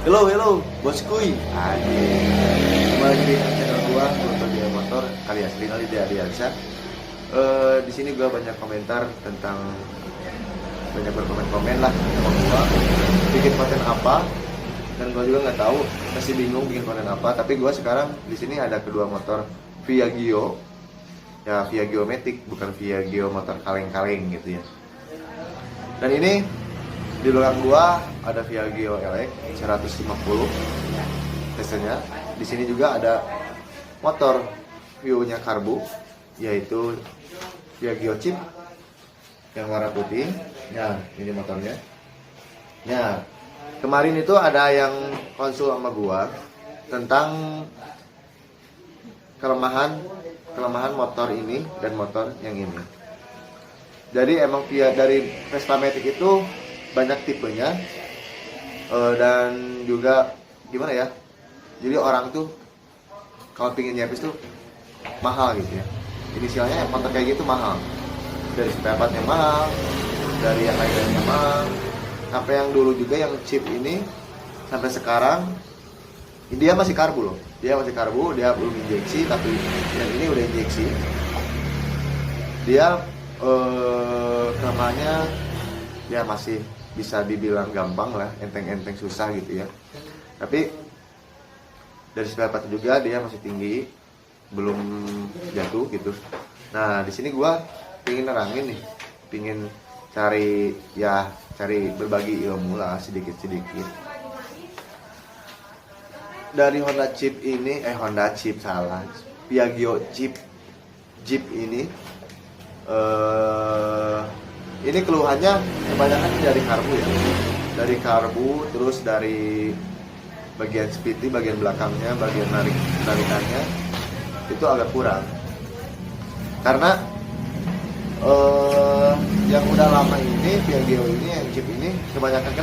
Hello, boskuy. Kembali lagi di channel gua, Dia Motor alias Rinaldi Adiansa. Di sini gua banyak berkomen-komen lah sama gua. Bikin konten apa? Dan gua juga nggak tahu, masih bingung bikin konten apa. Tapi gua sekarang di sini ada kedua motor Viagio. Ya, Viagio Matic, bukan Viagio motor kaleng-kaleng gitu ya. Dan ini di belakang gua ada Viagio LX 150 testernya. Di sini juga ada motor view-nya karbu, yaitu Viagio Chip yang warna putih. Nah, ini motornya. Nah, kemarin itu ada yang konsul sama gua tentang kelemahan motor ini dan motor yang ini. Jadi emang dari Vespa Matic itu banyak tipenya, dan juga gimana ya, jadi orang tuh kalau pingin nyepis tuh mahal gitu ya. Inisialnya motor kayak gitu mahal, dari spare partnya mahal, dari yang lainnya mahal, sampai yang dulu juga yang chip ini sampai sekarang dia masih karbu loh, dia belum injeksi, tapi yang ini udah injeksi. Dia kelemahannya ya masih bisa dibilang gampang lah, enteng-enteng susah gitu ya. Tapi dari spare part juga dia masih tinggi, belum jatuh gitu. Nah, di sini gua pingin nerangin nih, pingin cari berbagi ilmu lah sedikit-sedikit. Dari Viagio Jeep ini ini keluhannya kebanyakan dari karbu ya, dari karbu, terus dari bagian spiti, bagian belakangnya, bagian narikannya itu agak kurang. Karena yang udah lama ini Viagio ini, yang Jeep ini kebanyakan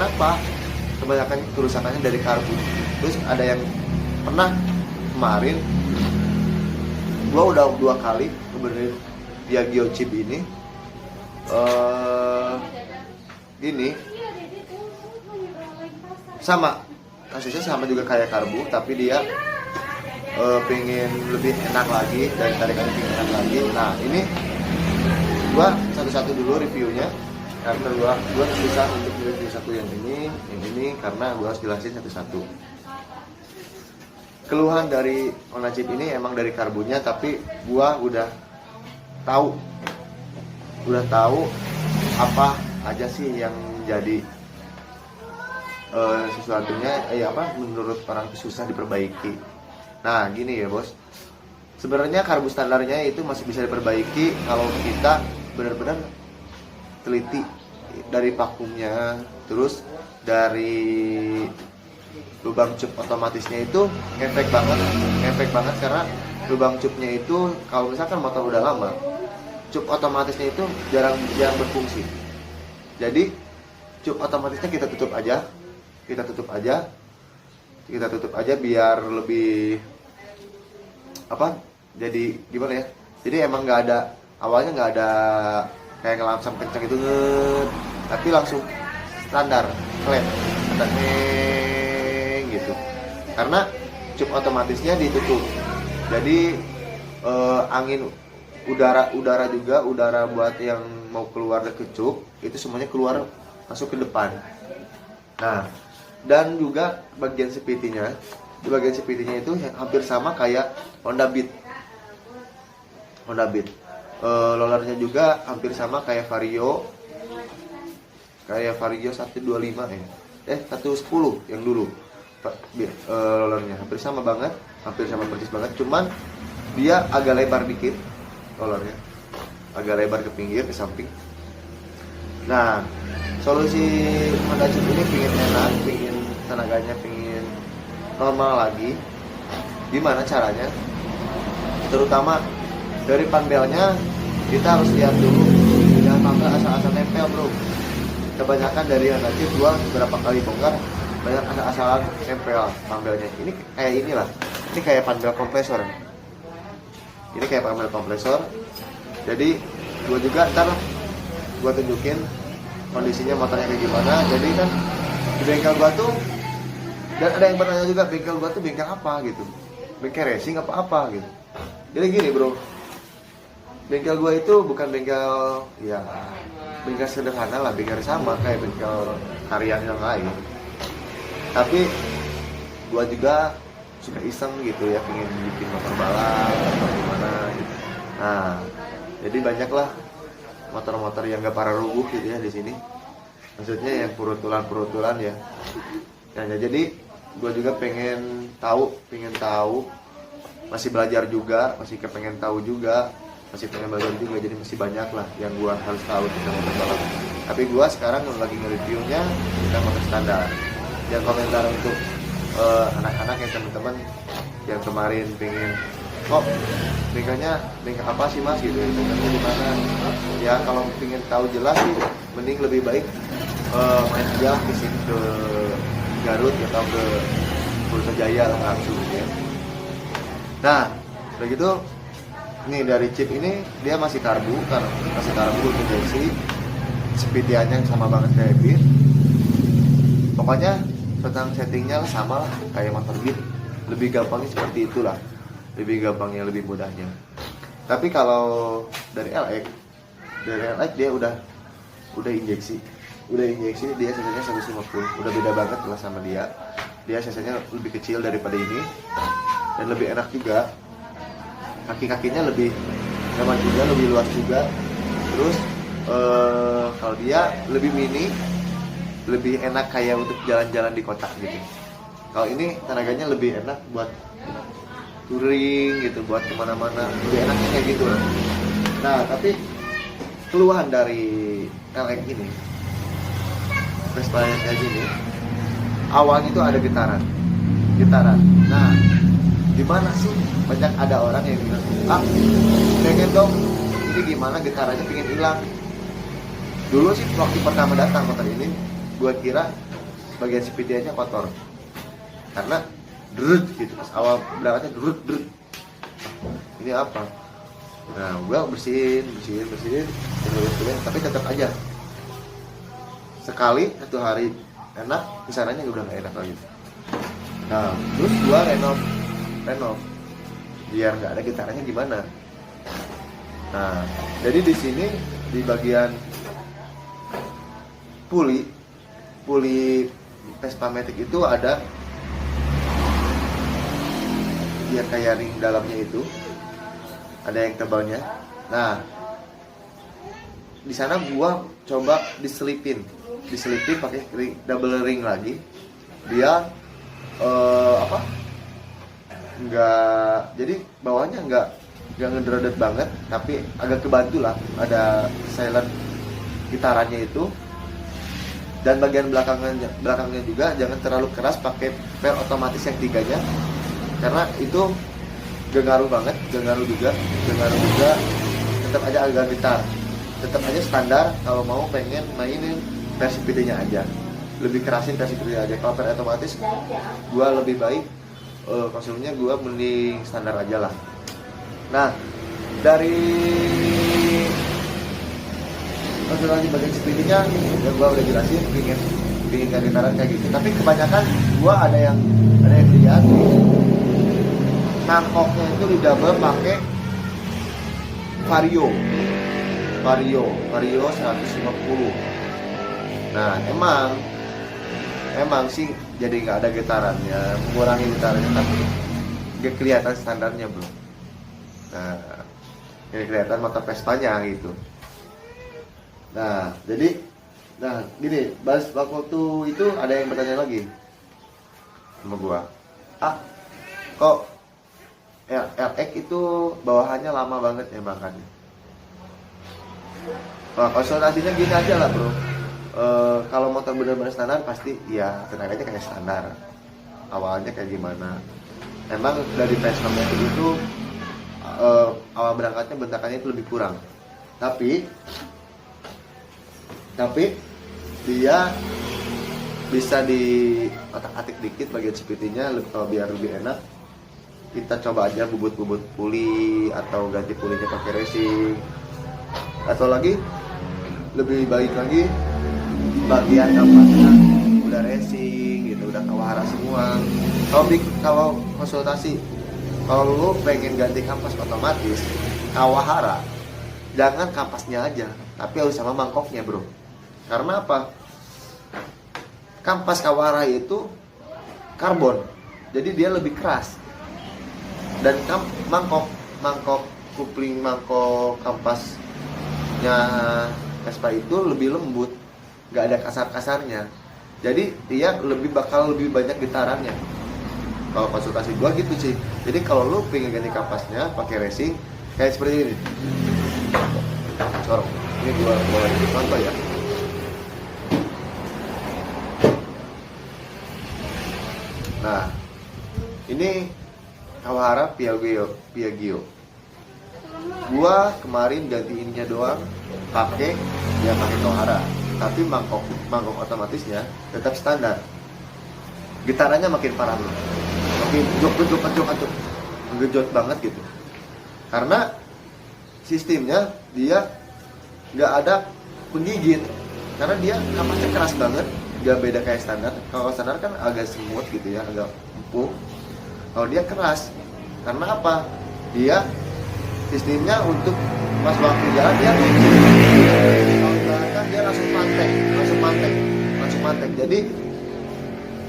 kebanyakan kerusakannya dari karbu. Terus ada yang pernah kemarin gua udah 2 kali benerin Viagio Jeep ini. Gini sama kasusnya, sama juga kayak karbu, tapi dia pengen lebih enak lagi, dan tarikannya pengen enak lagi. Nah, ini gua satu-satu dulu reviewnya, karena gua susah untuk review satu yang ini karena gua harus jelasin satu-satu. Keluhan dari Honda Jeep ini emang dari karbunya, tapi gua udah tahu apa aja sih yang jadi sesuatunya menurut orang itu susah diperbaiki. Nah, gini ya bos, sebenarnya karbu standarnya itu masih bisa diperbaiki kalau kita benar-benar teliti dari vakumnya, terus dari lubang cup otomatisnya itu efek banget karena lubang cupnya itu kalau misalkan motor udah lama, cup otomatisnya itu jarang berfungsi. Jadi cup otomatisnya kita tutup aja biar lebih jadi gimana ya, jadi emang awalnya nggak ada kayak ngelamsam kencang itu, tapi langsung standar flat gitu, karena cup otomatisnya ditutup. Jadi angin udara buat yang mau keluar dari cup itu semuanya masuk ke depan. Nah, dan juga bagian spitinya itu hampir sama kayak Honda Beat. Rollernya juga hampir sama kayak Vario 125 110 yang dulu. Rollernya hampir sama persis banget, cuman dia agak lebar dikit, rollernya agak lebar ke pinggir, ke samping. Nah, solusi Honda Jeep ini pingin enak, pingin tenaganya pingin normal lagi. Gimana caranya? Terutama dari panbelnya kita harus lihat dulu, jangan sampai asal-asal nempel bro. Kebanyakan dari Honda Jeep gua beberapa kali bongkar, banyak asal-asalan nempel panbelnya. Ini kayak panbel kompresor. Jadi gua juga gua tunjukin kondisinya motornya kayak gimana. Jadi kan di bengkel gua tuh Dan ada yang bertanya juga, bengkel gua tuh bengkel apa gitu, bengkel racing apa gitu. Jadi gini bro, bengkel gua itu bukan bengkel ya bengkel sederhana lah, bengkel sama kayak bengkel harian yang lain. Tapi gua juga suka iseng gitu ya, pengen bikin motor balap atau gimana gitu. Nah, jadi banyaklah motor-motor yang gak parah rubuh gitu ya di sini. Maksudnya yang perutulan ya. Nah, jadi gue juga pengen tahu, masih belajar juga, masih kepengen tahu juga, masih pengen belajar juga. Jadi masih banyak lah yang gue harus tahu tentang motor balap. Tapi gue sekarang lagi nge-reviewnya tentang motor standar. Dan komentar untuk anak-anak yang teman-teman yang kemarin pengen, bengkelnya bengkel apa sih mas gitu, bengkelnya di mana? Ya kalau pengen tahu jelas sih, mending lebih baik main aja ke sini ke Garut atau ke Putrajaya lah langsung ya. Nah, begitu nih dari chip ini dia masih karbu, karena masih karbu injeksi, speediannya sama banget kayak Beat. Pokoknya tentang settingnya sama lah kayak motor Beat, lebih gampangnya seperti itulah, lebih gampangnya, lebih mudahnya. Tapi kalau dari LX dia udah injeksi dia cc-nya 150, udah beda banget lah sama dia cc-nya lebih kecil daripada ini dan lebih enak juga, kaki-kakinya lebih nyaman juga, lebih luas juga. Terus kalau dia lebih mini, lebih enak kayak untuk jalan-jalan di kota gitu. Kalau ini tenaganya lebih enak buat touring gitu, buat kemana-mana, lebih enaknya kayak gitu lah. Nah, tapi keluhan dari LX ini, Vespa yang kayak gini, awalnya itu ada getaran. Nah, gimana sih? Banyak ada orang yang bilang, pengen dong, ini gimana getarannya pengen hilang. Dulu sih waktu pertama datang motor ini, gua kira bagian speediannya kotor, karena drut gitu, pas awal berangkatnya drut. Ini apa? Nah, gua bersihin, tapi tetap aja. Sekali satu hari enak, kesananya udah nggak enak lagi. Nah, terus gua renov, biar nggak ada getarannya gimana. Nah, jadi di sini di bagian puli Vespa Matic itu ada dia kayak ring dalamnya itu, ada yang tebalnya. Nah, di sana gua coba diselipin pakai double ring lagi. Dia jadi bawahnya nggak ngedredet banget, tapi agak kebantu lah, ada silent gitarannya itu. Dan bagian belakangnya juga jangan terlalu keras, pakai per otomatis yang 3-nya, karena itu gak ngaruh juga, tetap aja agak gitar, tetap aja standar. Kalau mau pengen mainin versi PD-nya aja, lebih kerasin versi PD aja. Kalau per otomatis gua lebih baik konsolnya gua mending standar aja lah. Nah, dari konsolnya bagian SPD-nya ya gua udah jelasin, pingin gitaran kayak gitu. Tapi kebanyakan gua ada yang lihat mangkoknya itu di double pakai Vario 150. Nah, emang sih jadi nggak ada getarannya, mengurangi getarannya, tapi nggak kelihatan standarnya bro. Nah, ini kelihatan motor Vespanya gitu. Nah, jadi gini, waktu itu ada yang bertanya lagi sama gua, kok LX itu bawahannya lama banget ya makannya. Nah, konsultasinya gini aja lah bro. Kalau motor benar-benar standar pasti ya tenaganya kayak standar. Awalnya kayak gimana? Emang dari Vespa Matic itu awal berangkatnya bentakannya itu lebih kurang. Tapi dia bisa di otak-atik dikit bagian speedy-nya biar lebih enak. Kita coba aja bubut puli atau ganti pulinya pakai racing, atau lagi lebih baik lagi bagian dampaknya udah racing gitu, udah kawahara semua. semua. Kalau konsultasi, kalau lu pengen ganti kampas otomatis Kawahara, jangan kampasnya aja, tapi harus sama mangkoknya bro. Karena apa? Kampas Kawahara itu karbon, jadi dia lebih keras. Dan mangkok kupling, mangkok kampasnya Vespa itu lebih lembut, nggak ada kasar-kasarnya. Jadi dia bakal lebih banyak getarannya. Kalau konsultasi gua gitu sih. Jadi kalau lu pengen ganti kampasnya pakai racing kayak seperti ini. Corong. Ini gua lagi contoh ya. Nah, ini Kawahara Piaggio. Gua kemarin ganti ininya doang, pakai Kawahara. Tapi mangkok otomatisnya tetap standar. Getarannya makin parah loh, makin jok, ngejot banget gitu. Karena sistemnya dia nggak ada penggigit, karena dia kampasnya keras banget, nggak beda kayak standar. Kalau standar kan agak semut gitu ya, agak empuk. Kalau dia keras, karena apa? Dia sistemnya untuk pas waktu jalan dia kan dia langsung pantek. Jadi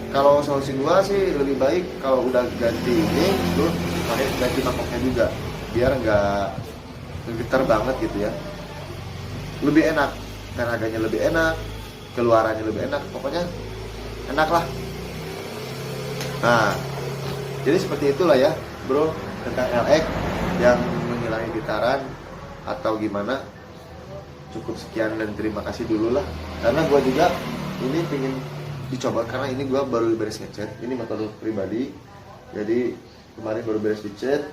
kalau solusi gua sih lebih baik kalau udah ganti ini, lu pakai ganti mangkoknya juga, biar nggak getar banget gitu ya. Lebih enak, tenaganya lebih enak, keluarannya lebih enak, pokoknya enak lah. Nah, jadi seperti itulah ya bro tentang LX yang menghilangkan getaran atau gimana. Cukup sekian dan terima kasih dulu lah, karena gue juga ini pengen dicoba, karena ini gue baru beres ngecat, ini motor pribadi. Jadi kemarin baru beres dicat,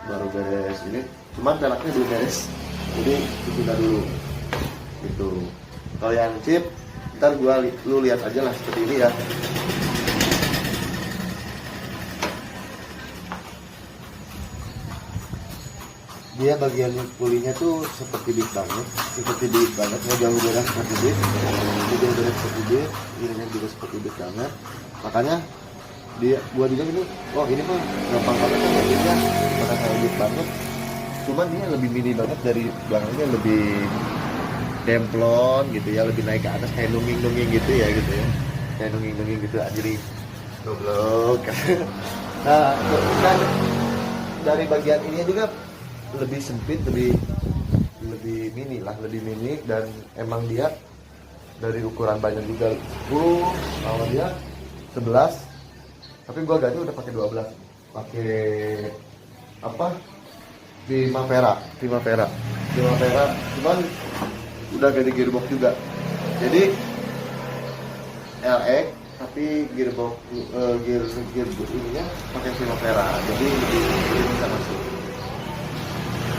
baru beres ini, cuman pelaknya belum beres, jadi ditunda dulu gitu. Kalau yang chip ntar lu lihat aja lah seperti ini ya. Dia bagian pulinya tuh seperti big banget, nggak jauh beda seperti big, ininya juga seperti big banget. Makanya buat juga ini, ini mah gampang banget kan jadinya, karena kayak big banget. Cuman dia lebih mini banget, dari belakangnya lebih demplon gitu ya, lebih naik ke atas kayak nungging gitu ya, kayak nungging gitu jadi goblok. Nah, kan dari bagian ini juga lebih sempit, lebih mini dan emang dia dari ukuran banyak juga 10, kalau dia 11, tapi gua ganti udah pakai 12, pakai apa Primavera, cuman udah ganti gearbox juga. Jadi LX tapi gearbox ininya pakai Primavera, jadi lebih bisa masuk.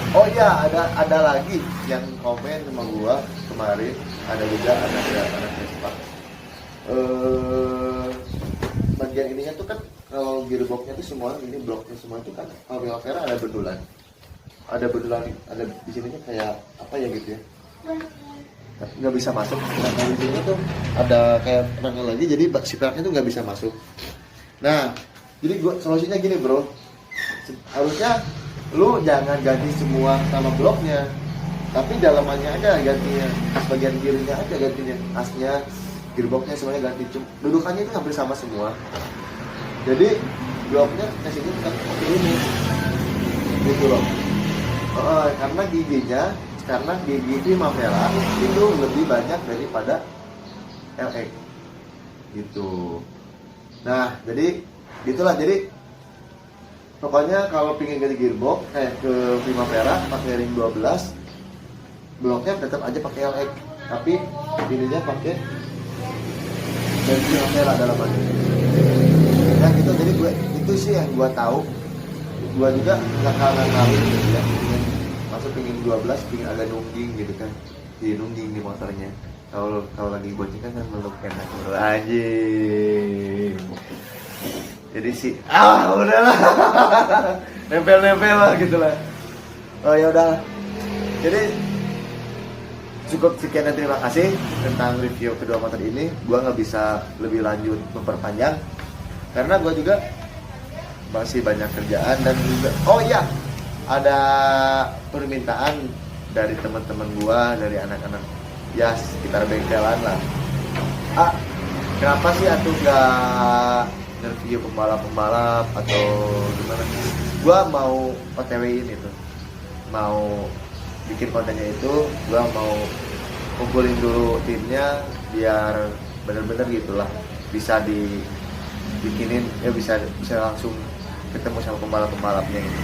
Oh iya, ada lagi yang komen sama gua kemarin, ada juga anak Vespa. Bagian ininya tuh kan kalau gearboxnya tuh semua ini bloknya semua itu kan kalau Primavera ada bendulan, ada di sininya kayak apa ya gitu ya, nggak bisa masuk. Nah kalau di sini tuh ada kayak rangka lagi, jadi si pelaknya tuh nggak bisa masuk. Nah jadi solusinya gini bro, harusnya lu jangan ganti semua sama bloknya, tapi dalamannya aja gantinya, bagian gearnya aja gantinya, asnya, gearboxnya semuanya ganti. Dudukannya itu hampir sama semua, jadi bloknya kasihnya tetap seperti ini gitu loh. Karena gigi Primavera itu lebih banyak daripada LX gitu. Nah jadi gitulah, jadi pokoknya kalau pingin ganti gearbox kayak ke Primavera pakai ring 12, bloknya tetap aja pakai LX, tapi ininya pakai dari Primavera dalamannya. Nah gitu, jadi itu sih yang gua tahu. Gua juga nggak kawin gitu ya, pingin 12, pingin agak nungging gitu kan, di nungging di motornya. Kalau lagi boncengan kan meluk enak aja. Jadi sih, udahlah, nempel lah gitulah. Oh ya udah. Jadi cukup sekian dan terima kasih tentang review kedua motor ini. Gua nggak bisa lebih lanjut memperpanjang karena gue juga masih banyak kerjaan. Dan juga oh iya, ada permintaan dari teman-teman gue, dari anak-anak ya sekitar bengkelan lah. Kenapa sih atuh gak nge-review pembalap-pembalap atau gimana? Gua mau OTW-in itu, mau bikin kontennya itu, gua mau kumpulin dulu timnya biar bener-bener gitulah bisa dibikinin ya, bisa langsung ketemu sama pembalap-pembalapnya gitu.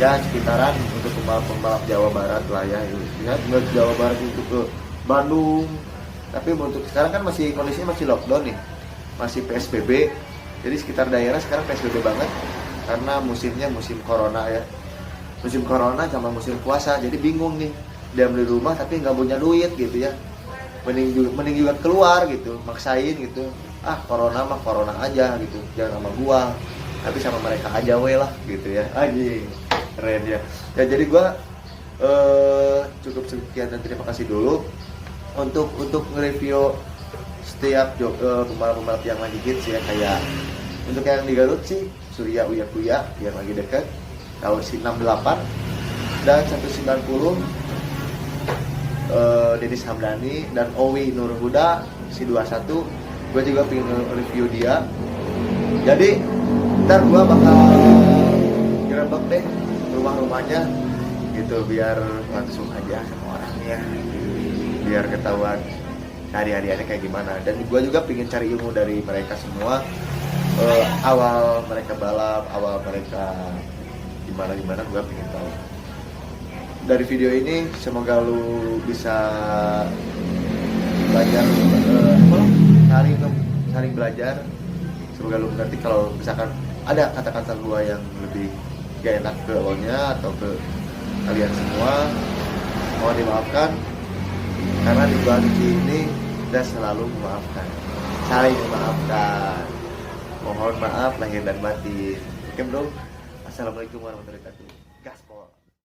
Ya sekitaran untuk pembalap-pembalap Jawa Barat lah ya, nggak Jawa Barat itu ke Bandung. Tapi untuk sekarang kan masih kondisinya masih lockdown nih, masih PSBB. Jadi sekitar daerah sekarang PSBB banget karena musimnya musim corona ya, musim corona sama musim puasa. Jadi bingung nih, diam di rumah tapi nggak punya duit gitu ya. Mending juga keluar gitu, maksain gitu. Corona mah corona aja gitu, jangan sama gua, tapi sama mereka aja we lah gitu ya. Anjing, keren ya. Ya jadi gua cukup sekian dan terima kasih dulu untuk nge-review setiap pembalap-pembalap yang lagi hits ya. Kayak untuk yang di Garut sih Surya Uya Kuya yang lagi dekat, kalau si 68 dan 190 Dennis Hamdani dan Owi Nurhuda si 21. Gue juga pengen review dia, jadi ntar gue bakal gerebek deh rumah-rumahnya gitu biar langsung aja sama orangnya, biar ketahuan hari-hariannya kayak gimana. Dan gue juga pengen cari ilmu dari mereka semua, awal mereka balap, awal mereka gimana gue pengen tahu. Dari video ini semoga lu bisa belajar, saling belajar. Semoga lu mengerti kalau misalkan ada kata-kata gue yang lebih gak enak ke lo nya atau ke kalian semua, mohon dimaafkan. Karena di bulan suci ini kita selalu memaafkan, saling memaafkan. Mohon maaf lahir dan batin. Oke bro, assalamualaikum warahmatullahi wabarakatuh.